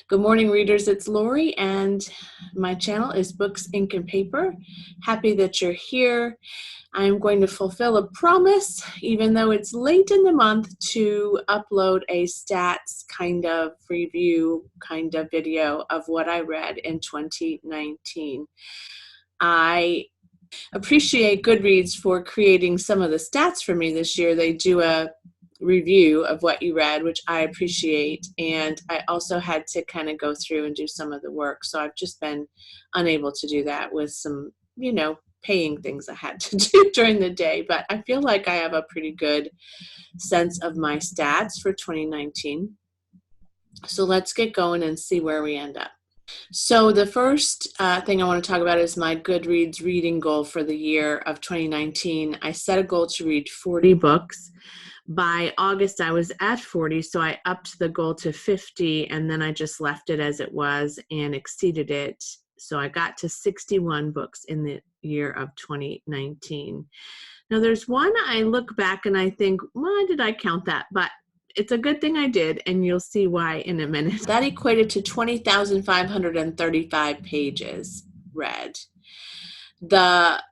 Good morning, readers. It's Lori, and my channel is Books, Ink, and Paper. Happy that you're here. I'm going to fulfill a promise, even though it's late in the month, to upload a stats kind of review kind of video of what I read in 2019. I appreciate Goodreads for creating some of the stats for me this year. They do a review of what you read, which I appreciate, and I also had to kind of go through and do some of the work, so I've just been unable to do that with some, paying things I had to do during the day, but I feel like I have a pretty good sense of my stats for 2019. So let's get going and see where we end up. So the first thing I want to talk about is my Goodreads reading goal for the year of 2019. I set a goal to read 40 books. By August, I was at 40, so I upped the goal to 50, and then I just left it as it was and exceeded it. So I got to 61 books in the year of 2019. Now, there's one I look back and I think, why did I count that? But it's a good thing I did, and you'll see why in a minute. That equated to 20,535 pages read. The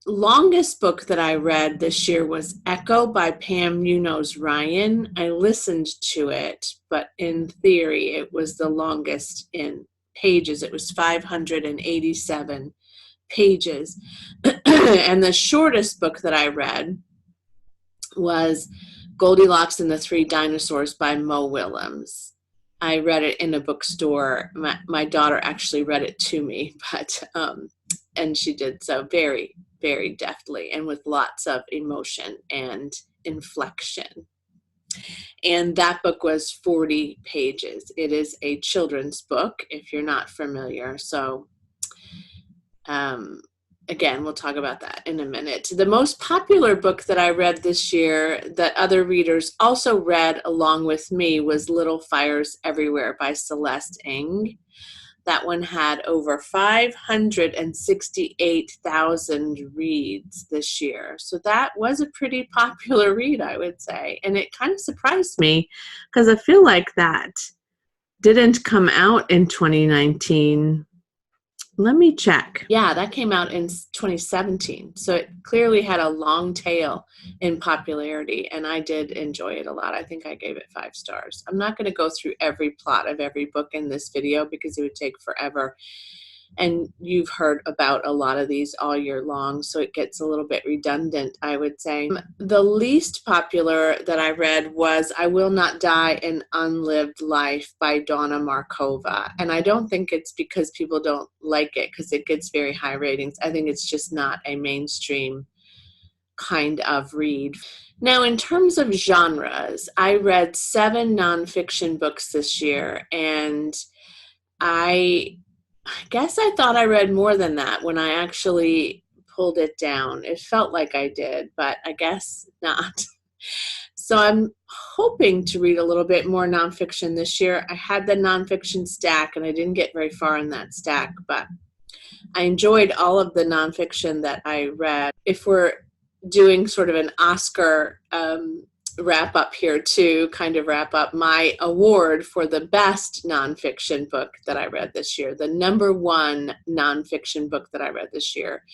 longest book that I read this year was Echo by Pam Munoz-Ryan. I listened to it, but in theory, it was the longest in pages. It was 587 pages. And the shortest book that I read was Goldilocks and the Three Dinosaurs by Mo Willems. I read it in a bookstore. My daughter actually read it to me, but and she did so very, very deftly and with lots of emotion and inflection. And that book was 40 pages. It is a children's book, if you're not familiar. So again, we'll talk about that in a minute. The most popular book that I read this year that other readers also read along with me was Little Fires Everywhere by Celeste Ng. That one had over 568,000 reads this year. So that was a pretty popular read, I would say. And it kind of surprised me because I feel like that didn't come out in 2019. Let me check. Yeah, that came out in 2017. So it clearly had a long tail in popularity, and I did enjoy it a lot. I think I gave it 5 stars. I'm not going to go through every plot of every book in this video because it would take forever. And you've heard about a lot of these all year long, so it gets a little bit redundant, I would say. The least popular that I read was I Will Not Die an Unlived Life by Donna Markova. And I don't think it's because people don't like it, because it gets very high ratings. I think it's just not a mainstream kind of read. Now, in terms of genres, I read 7 nonfiction books this year, and I guess I thought I read more than that when I actually pulled it down. It felt like I did, but I guess not. So I'm hoping to read a little bit more nonfiction this year. I had the nonfiction stack, and I didn't get very far in that stack, but I enjoyed all of the nonfiction that I read. If we're doing sort of an Oscar wrap up here to kind of wrap up my award for the best nonfiction book that I read this year. The #1 nonfiction book that I read this year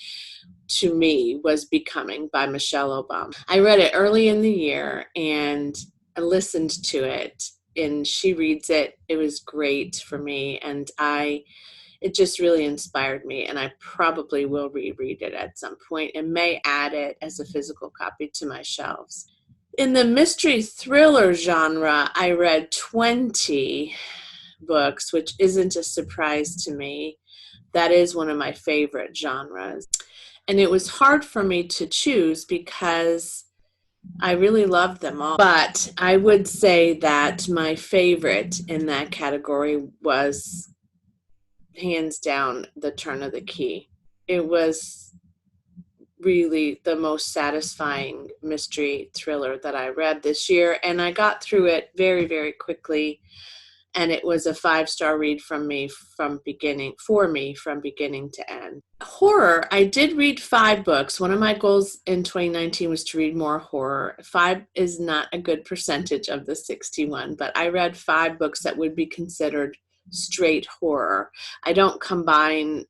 to me was Becoming by Michelle Obama. I read it early in the year and I listened to it, and she reads it. It was great for me, and it just really inspired me, and I probably will reread it at some point and may add it as a physical copy to my shelves. In the mystery thriller genre, I read 20 books, which isn't a surprise to me. That is one of my favorite genres. And it was hard for me to choose because I really loved them all. But I would say that my favorite in that category was hands down The Turn of the Key. It was really the most satisfying mystery thriller that I read this year, and I got through it very, very quickly, and it was a 5-star read from me from beginning to end. Horror, I did read 5 books. One of my goals in 2019 was to read more horror. 5 is not a good percentage of the 61, but I read 5 books that would be considered straight horror. I don't combine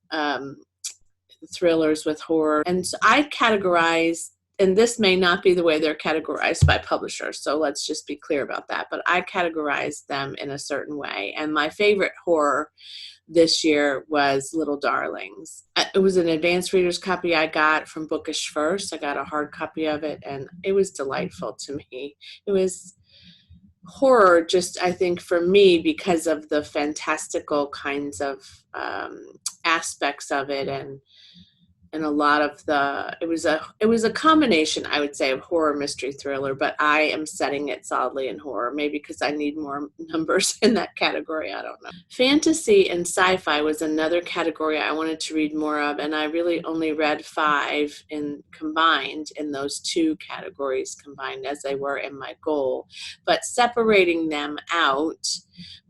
thrillers with horror. And so I categorize, and this may not be the way they're categorized by publishers, so let's just be clear about that, but I categorize them in a certain way. And my favorite horror this year was Little Darlings. It was an advanced reader's copy I got from Bookish First. I got a hard copy of it, and it was delightful to me. It was horror, just I think for me, because of the fantastical kinds of aspects of it, and a lot of it was a combination, I would say, of horror, mystery, thriller, but I am setting it solidly in horror, maybe because I need more numbers in that category, I don't know. Fantasy and sci-fi was another category I wanted to read more of, and I really only read 5 combined in those 2 categories combined, as they were in my goal. But separating them out,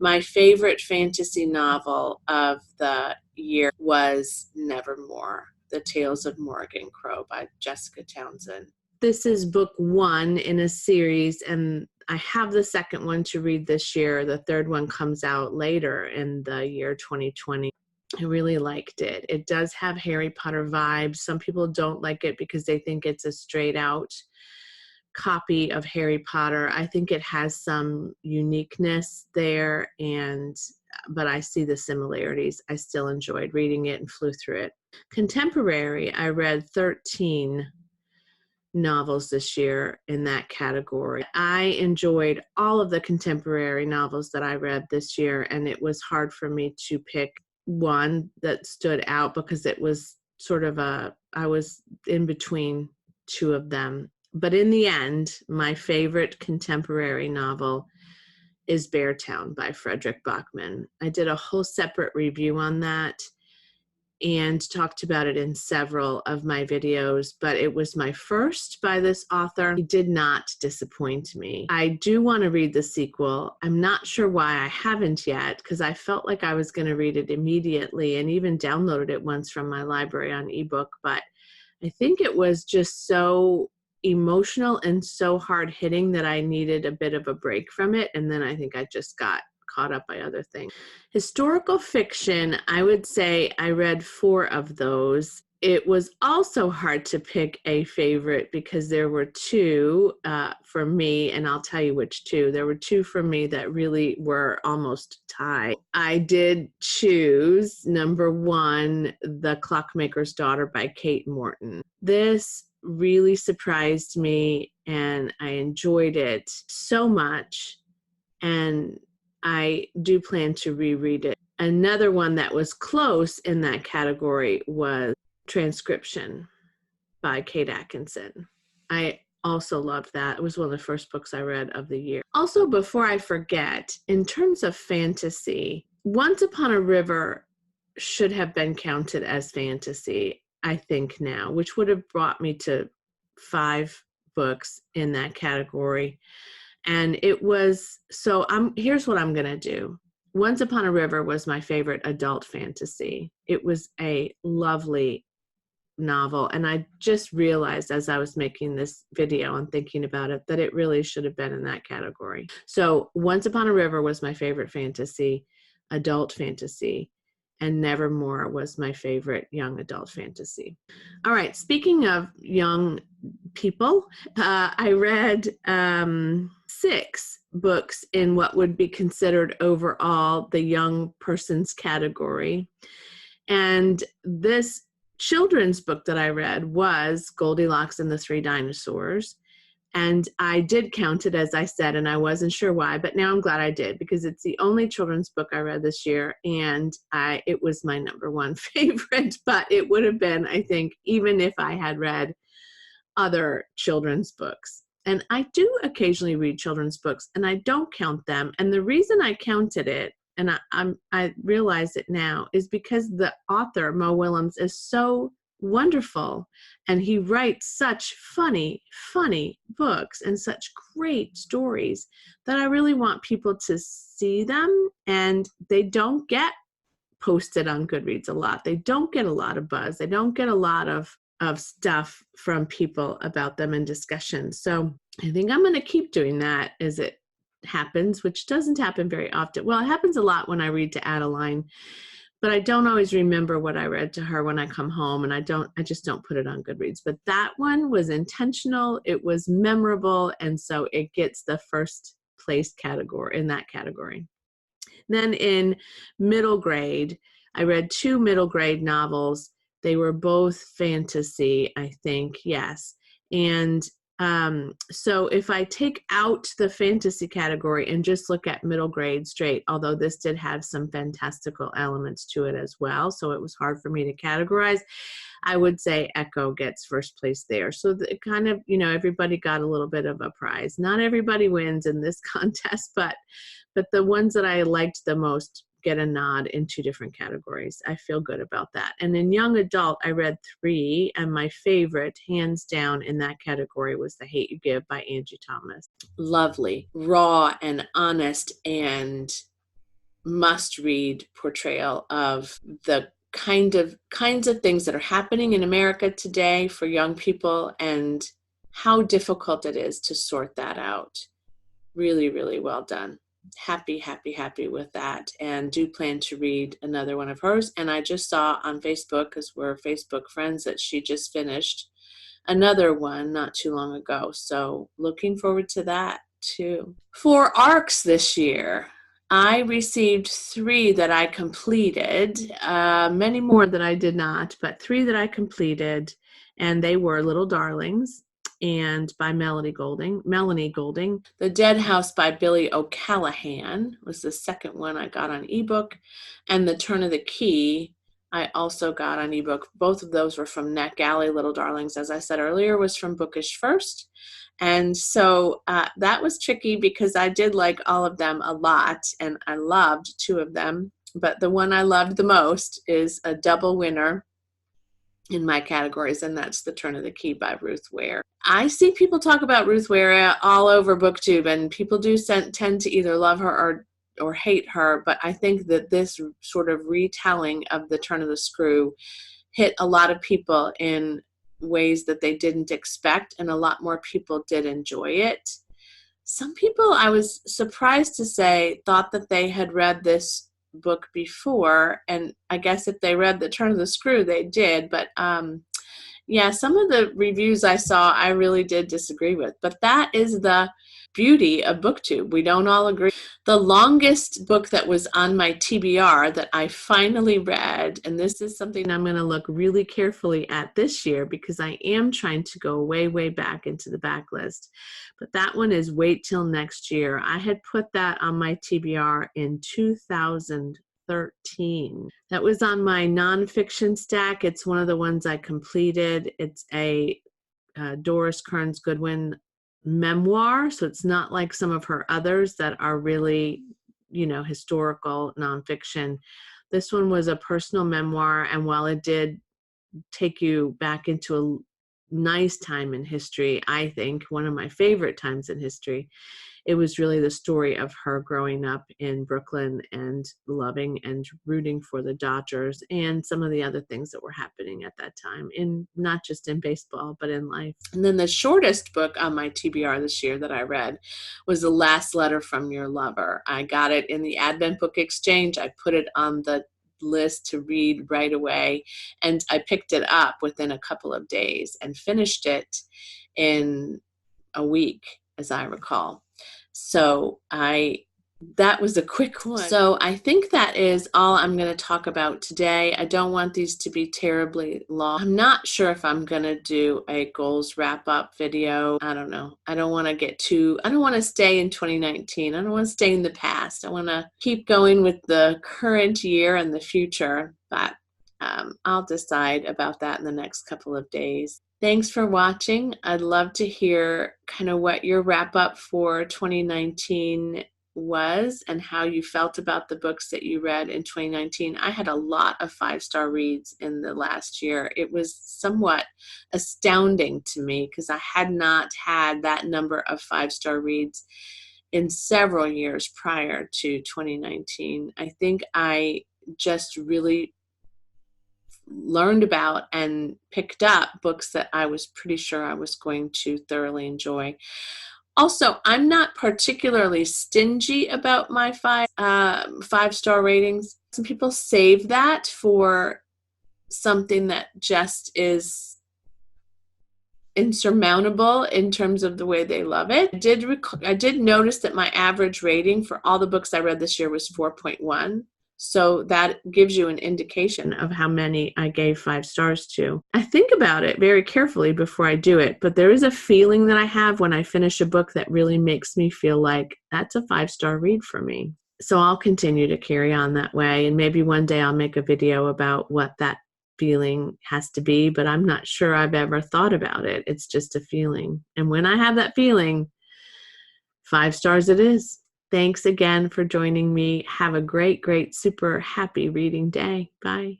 my favorite fantasy novel of the year was Nevermore, The Tales of Morrigan Crow by Jessica Townsend. This is book 1 in a series, and I have the second one to read this year. The third one comes out later in the year 2020. I really liked it. It does have Harry Potter vibes. Some people don't like it because they think it's a straight out copy of Harry Potter. I think it has some uniqueness there, but I see the similarities. I still enjoyed reading it and flew through it. Contemporary, I read 13 novels this year in that category. I enjoyed all of the contemporary novels that I read this year, and it was hard for me to pick one that stood out because it was sort of I was in between 2 of them. But in the end, my favorite contemporary novel is Beartown by Frederick Bachman. I did a whole separate review on that and talked about it in several of my videos, but it was my first by this author. He did not disappoint me. I do want to read the sequel. I'm not sure why I haven't yet, because I felt like I was going to read it immediately and even downloaded it once from my library on ebook, but I think it was just so emotional and so hard hitting that I needed a bit of a break from it. And then I think I just got caught up by other things. Historical fiction, I would say I read 4 of those. It was also hard to pick a favorite because there were 2 for me, and I'll tell you which 2. There were 2 for me that really were almost tied. I did choose number 1, The Clockmaker's Daughter by Kate Morton. This really surprised me, and I enjoyed it so much, and I do plan to reread it. Another one that was close in that category was Transcription by Kate Atkinson. I also loved that. It was one of the first books I read of the year. Also, before I forget, in terms of fantasy, Once Upon a River should have been counted as fantasy, I think now, which would have brought me to 5 books in that category. And it was, so here's what I'm going to do. Once Upon a River was my favorite adult fantasy. It was a lovely novel. And I just realized as I was making this video and thinking about it, that it really should have been in that category. So Once Upon a River was my favorite fantasy, adult fantasy, and Nevermore was my favorite young adult fantasy. All right, speaking of young people, I read 6 books in what would be considered overall the young person's category. And this children's book that I read was Goldilocks and the Three Dinosaurs. And I did count it, as I said, and I wasn't sure why, but now I'm glad I did, because it's the only children's book I read this year, and it was my number 1 favorite, but it would have been, I think, even if I had read other children's books. And I do occasionally read children's books, and I don't count them. And the reason I counted it, and I realize it now, is because the author, Mo Willems, is so wonderful, and he writes such funny books and such great stories that I really want people to see them. And they don't get posted on Goodreads a lot. They don't get a lot of buzz. They don't get a lot of stuff from people about them in discussion. So I think I'm going to keep doing that. Is it happens, which doesn't happen very often. Well, it happens a lot when I read to Adeline, but I don't always remember what I read to her when I come home, and I just don't put it on Goodreads. But that one was intentional, it was memorable, and so it gets the first place category in that category. Then in middle grade, I read 2 middle grade novels. They were both fantasy, I think, yes. And so if I take out the fantasy category and just look at middle grade straight, although this did have some fantastical elements to it as well, so it was hard for me to categorize, I would say Echo gets first place there. So it kind of, everybody got a little bit of a prize. Not everybody wins in this contest, but the ones that I liked the most get a nod in 2 different categories. I feel good about that. And in young adult, I read 3, and my favorite, hands down, in that category was The Hate You Give by Angie Thomas. Lovely, raw and honest and must-read portrayal of the kinds of things that are happening in America today for young people and how difficult it is to sort that out. Really, really well done. Happy with that, and do plan to read another one of hers. And I just saw on Facebook, because we're Facebook friends, that she just finished another one not too long ago. So looking forward to that too. For ARCs this year, I received 3 that I completed, many more that I did not, but 3 that I completed, and they were Little Darlings, and by Melanie Golding. The Dead House by Billy O'Callahan was the second one I got on ebook, and The Turn of the Key I also got on ebook. Both of those were from NetGalley. Little Darlings, as I said earlier, was from Bookish First. And so that was tricky because I did like all of them a lot, and I loved 2 of them. But the one I loved the most is a double winner in my categories, and that's The Turn of the Key by Ruth Ware. I see people talk about Ruth Ware all over BookTube, and people do tend to either love her or hate her, but I think that this sort of retelling of The Turn of the Screw hit a lot of people in ways that they didn't expect, and a lot more people did enjoy it. Some people, I was surprised to say, thought that they had read this book before, and I guess if they read The Turn of the Screw, they did, but yeah, some of the reviews I saw I really did disagree with, but that is the beauty of BookTube. We don't all agree. The longest book that was on my TBR that I finally read, and this is something I'm going to look really carefully at this year because I am trying to go way, way back into the backlist, but that one is Wait Till Next Year. I had put that on my TBR in 2013. That was on my nonfiction stack. It's one of the ones I completed. It's a Doris Kearns Goodwin memoir, so it's not like some of her others that are really, historical nonfiction. This one was a personal memoir, and while it did take you back into a nice time in history, I think one of my favorite times in history, it was really the story of her growing up in Brooklyn and loving and rooting for the Dodgers and some of the other things that were happening at that time, not just in baseball, but in life. And then the shortest book on my TBR this year that I read was The Last Letter from Your Lover. I got it in the Advent Book Exchange. I put it on the list to read right away, and I picked it up within a couple of days and finished it in a week, as I recall. So that was a quick one. So I think that is all I'm going to talk about today. I don't want these to be terribly long. I'm not sure if I'm going to do a goals wrap-up video. I don't know. I don't want to stay in 2019. I don't want to stay in the past. I want to keep going with the current year and the future, but I'll decide about that in the next couple of days. Thanks for watching. I'd love to hear kind of what your wrap-up for 2019 was and how you felt about the books that you read in 2019. I had a lot of 5-star reads in the last year. It was somewhat astounding to me because I had not had that number of 5-star reads in several years prior to 2019. I think I just really learned about and picked up books that I was pretty sure I was going to thoroughly enjoy. Also, I'm not particularly stingy about my five-star ratings. Some people save that for something that just is insurmountable in terms of the way they love it. I did notice that my average rating for all the books I read this year was 4.1. So that gives you an indication of how many I gave 5 stars to. I think about it very carefully before I do it, but there is a feeling that I have when I finish a book that really makes me feel like that's a 5-star read for me. So I'll continue to carry on that way, and maybe one day I'll make a video about what that feeling has to be, but I'm not sure I've ever thought about it. It's just a feeling. And when I have that feeling, 5 stars it is. Thanks again for joining me. Have a great, super happy reading day. Bye.